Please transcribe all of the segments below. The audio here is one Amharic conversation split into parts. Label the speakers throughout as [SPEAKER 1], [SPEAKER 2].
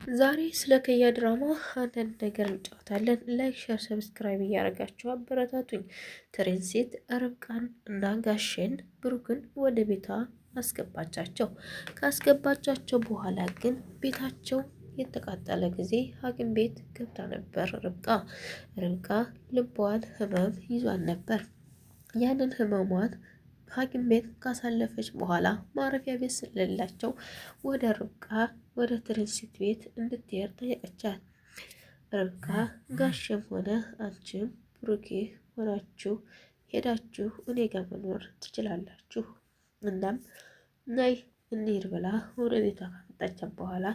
[SPEAKER 1] ዛሬ ስለ ከያ ድራማ አንዳንድ ነገር እንጫወታለን። ላይክ፣ ሸር፣ ሰብስክራይብ እያደረጋችሁ አበረታቱኝ። ትሬንሴት ርብቃን እና ጋሼን ብሩክን ወደ ቤቷ አስገባቻቸው። ካስገባቻቸው በኋላ ግን ቤታቸው የተቃጠለ ጊዜ ሐኪም ቤት ገብታ ነበር። ርብቃ ልቧን ህመም ይዟን ነበር። ያንን ህመሟን ሐኪም ቤት ካሳለፈች በኋላ ማረፊያ ቤት ስለሌላቸው ወደ ትሬንሲት ቤት እንድትሄድ ጠየቀቻት። ርብቃ ጋሽም ሆነ አንቺም ብሩኬ ሆናችሁ ሄዳችሁ እኔ ጋር መኖር ትችላላችሁ፣ እናም ናይ እንሂድ ብላ ወደ ቤቷ ካመጣቻት በኋላ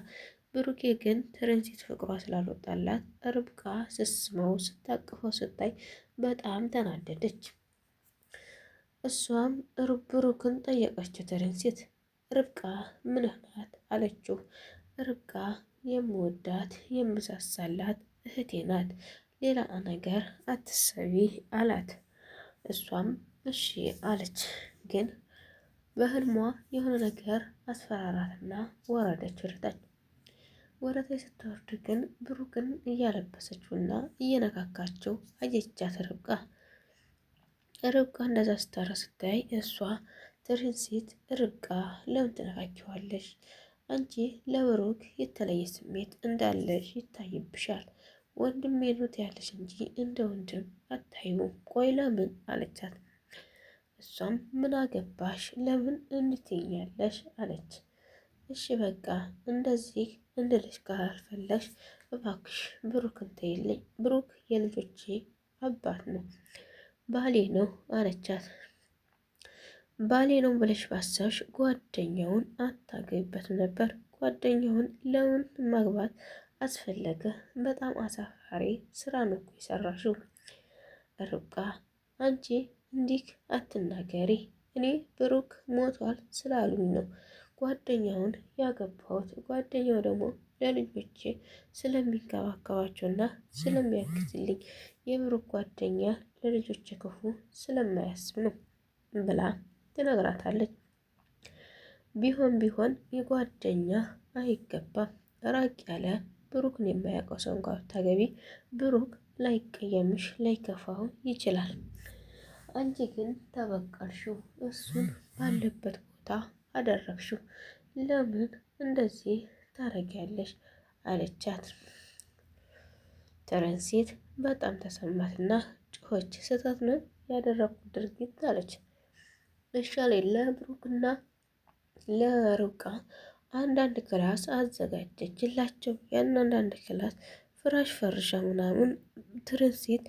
[SPEAKER 1] ብሩኬ ግን ትሬንሲት ፍቅሯ ስላልወጣላት ርብቃ ስስመው ስታቅፈው ስታይ በጣም ተናደደች። እሷም ብሩክን ጠየቀችው። ትሬንሲት ርብቃ ምን ናት አለችው። ርብቃ የምወዳት የምሳሳላት እህቴ ናት፣ ሌላ ነገር አትሰቢ አላት። እሷም እሺ አለች። ግን በህልሟ የሆነ ነገር አስፈራራትና ወረደች ወደታች። ወደታች ስትወርድ ግን ብሩክን እያለበሰችውና እየነካካችው አየቻት። ርብቃ እንደዛ ስታረ ስታይ እሷ ትሬንሲት ርብቃ ለምን ትነካኪዋለሽ? አንቺ ለብሩክ የተለየ ስሜት እንዳለሽ ይታይብሻል። ወንድሜ ነው ያለሽ እንጂ እንደ ወንድም አታዩም። ቆይ ለምን አለቻት። እሷም ምን አገባሽ ለምን እንትኛለሽ አለች። እሺ በቃ እንደዚህ እንድልሽ ካልፈለሽ እባክሽ ብሩክን ተይልኝ። ብሩክ የልጆቼ አባት ነው፣ ባሌ ነው አለቻት። ባሌ ነው ብለሽ ባሰብሽ ጓደኛውን አታገቢበትም ነበር። ጓደኛውን ለምን ማግባት አስፈለገ? በጣም አሳፋሪ ስራ ነው እኮ የሰራሽው። ርብቃ አንቺ እንዲህ አትናገሪ። እኔ ብሩክ ሞቷል ስላሉኝ ነው ጓደኛውን ያገባሁት። ጓደኛው ደግሞ ለልጆቼ ስለሚንከባከባቸውና ስለሚያግዝልኝ የብሩክ ጓደኛ ለልጆቼ ክፉ ስለማያስብ ነው ብላ ትነግራታለች። ቢሆን የጓደኛ አይገባም። ራቅ ያለ ብሩክን የማያውቀው ሰው እንኳን ብታገቢ ብሩክ ላይቀየምሽ ላይከፋው ይችላል። አንቺ ግን ተበቀልሽው፣ እሱን ባለበት ቦታ አደረግሽው። ለምን እንደዚህ ታረጊያለሽ አለቻት። ትሬንሲት በጣም ተሰማትና ጮኸች። ስህተት ነው ያደረኩት ድርጊት አለች። እሻሌ ለብሩክና ለርብቃ አንዳንድ ክላስ አዘጋጀችላቸው። ያን አንዳንድ ክላስ ፍራሽ ፈርሻ ምናምን ትሬንሲት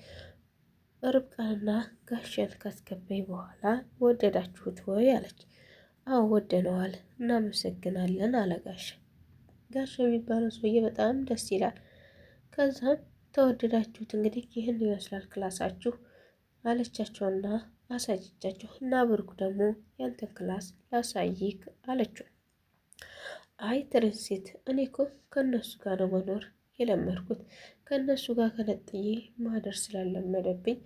[SPEAKER 1] ርብቃንና ጋሸን ካስገባኝ በኋላ ወደዳችሁት ወይ አለች። አዎ ወደነዋል፣ እናመሰግናለን አለ ጋሸ። ጋሸ የሚባለው ሰውዬ በጣም ደስ ይላል። ከዛም ተወደዳችሁት እንግዲህ ይህን ይመስላል ክላሳችሁ አለቻቸውና አሳየቻቸው። እና ብሩክ ደግሞ ያንተን ክላስ ላሳይክ አለችው። አይ ትሬንሲት እኔ እኮ ከእነሱ ጋር ነው መኖር የለመድኩት፣ ከእነሱ ጋር ከነጥዬ ማደር ስላለመደብኝ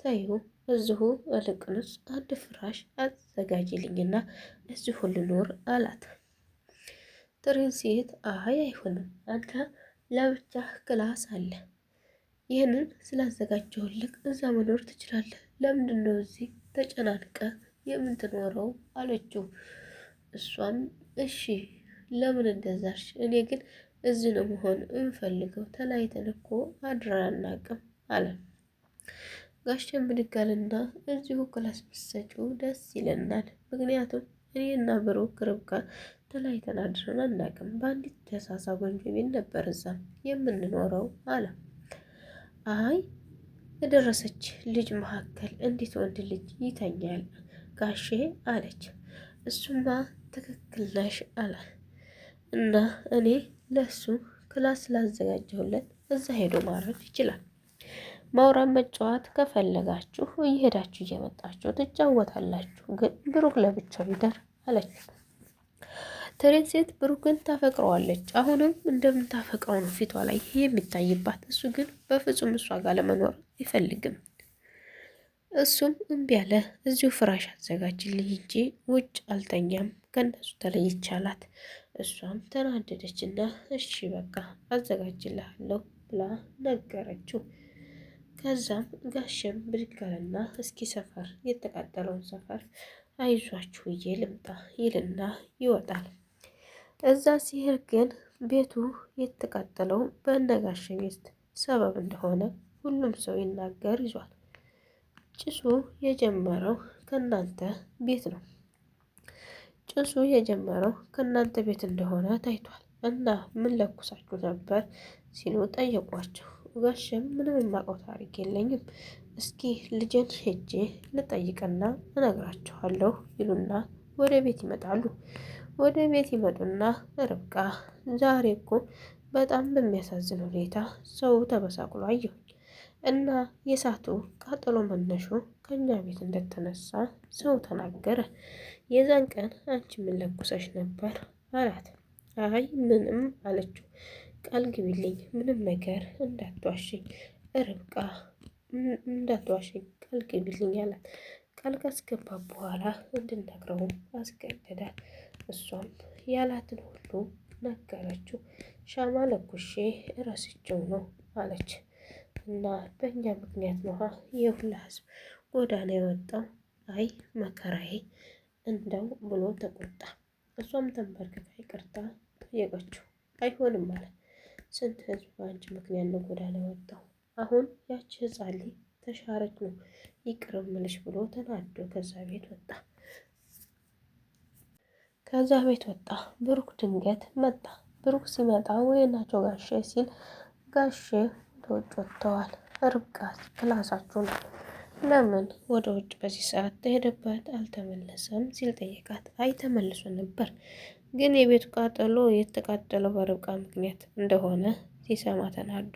[SPEAKER 1] ታዩ እዚሁ እልቅንስ አንድ ፍራሽ አዘጋጅልኝና እዚሁ ልኖር አላት። ትሬንሲት አይ አይሆንም፣ አንተ ለብቻ ክላስ አለ፣ ይህንን ስላዘጋጀሁልክ እዛ መኖር ትችላለህ። ለምንድን ነው እዚህ ተጨናንቀ የምትኖረው አለችው። እሷም እሺ ለምን እንደዛሽ? እኔ ግን እዚህ ነው መሆን እንፈልገው፣ ተለያይተን እኮ አድረን አናውቅም አለ። ጋሸን ብድጋልና እዚሁ ክላስ ብትሰጪው ደስ ይለናል፣ ምክንያቱም እኔና ብሩክ ርብቃ ተለያይተን አድረን አናውቅም፣ በአንዲት ደሳሳ ጎጆ ቤት ነበር እዛም የምንኖረው አለ። አይ የደረሰች ልጅ መካከል እንዴት ወንድ ልጅ ይተኛል ጋሼ አለች። እሱማ ትክክል ነሽ አለ። እና እኔ ለሱ ክላስ ስላዘጋጀሁለት እዛ ሄዶ ማረፍ ይችላል። ማውራት መጫወት ከፈለጋችሁ እየሄዳችሁ እየመጣችሁ ትጫወታላችሁ፣ ግን ብሩክ ለብቻው ይደር አለች። ትሬንሲት ብሩክን ታፈቅረዋለች። አሁንም እንደምታፈቅረው ነው ፊቷ ላይ የሚታይባት። እሱ ግን በፍጹም እሷ ጋር ለመኖር አይፈልግም። እሱም እምቢ አለ። እዚሁ ፍራሽ አዘጋጅልኝ እንጂ ውጭ አልተኛም፣ ከነሱ ተለይቻላት። እሷም ተናደደችና እሺ በቃ አዘጋጅልሃለሁ ብላ ነገረችው። ከዛም ጋሸም ብድግ አለና እስኪ ሰፈር የተቃጠለውን ሰፈር አይዟችሁ ብዬ ልምጣ ይልና ይወጣል። እዛ ሲሄድ ግን ቤቱ የተቃጠለው በነጋሽ ሚስት ሰበብ እንደሆነ ሁሉም ሰው ይናገር ይዟል። ጭሱ የጀመረው ከእናንተ ቤት ነው። ጭሱ የጀመረው ከእናንተ ቤት እንደሆነ ታይቷል። እና ምን ለኩሳችሁ ነበር ሲሉ ጠየቋቸው። ጋሸም ምንም የማውቀው ታሪክ የለኝም፣ እስኪ ልጅን ሄጄ ልጠይቅና እነግራችኋለሁ ይሉና ወደ ቤት ይመጣሉ። ወደ ቤት ይመጡና ርብቃ ዛሬ እኮ በጣም በሚያሳዝን ሁኔታ ሰው ተበሳቅሎ አየሁኝ እና የእሳቱ ቃጠሎ መነሾ ከኛ ቤት እንደተነሳ ሰው ተናገረ። የዛን ቀን አንቺ ምን ለኩሰሽ ነበር አላት። አይ ምንም አለችው። ቃል ግቢልኝ ምንም ነገር እንዳትዋሽኝ ርብቃ እንዳትዋሽኝ ቃል ግቢልኝ አላት። ቃል ካስገባ በኋላ እንድነግረውም አስገደዳል። እሷም ያላትን ሁሉ ነገረችው። ሻማ ለኩሼ እረስቸው ነው አለች። እና በእኛ ምክንያት ነዋ የሁላ ህዝብ ጎዳና የወጣው። አይ መከራዬ እንደው ብሎ ተቆጣ። እሷም ተንበርክካ ይቅርታ ጠየቀችው። አይሆንም አለ። ስንት ህዝብ በአንቺ ምክንያት ነው ጎዳና የወጣው። አሁን ያቺ ህፃን ልጅ ተሻረች ነው ይቅር እምልሽ ብሎ ተናዶ ከዛ ቤት ወጣ። ከዛ ቤት ወጣ። ብሩክ ድንገት መጣ። ብሩክ ሲመጣ ወይናቸው ጋሼ ሲል ጋሼ ወደ ውጭ ወጥተዋል። ርብቃ ክላሳችሁ ነው ለምን ወደ ውጭ በዚህ ሰዓት ተሄደበት አልተመለሰም ሲል ጠየቃት። አይ ተመልሶ ነበር ግን የቤቱ ቃጠሎ የተቃጠለው በርብቃ ምክንያት እንደሆነ ሲሰማ ተናዶ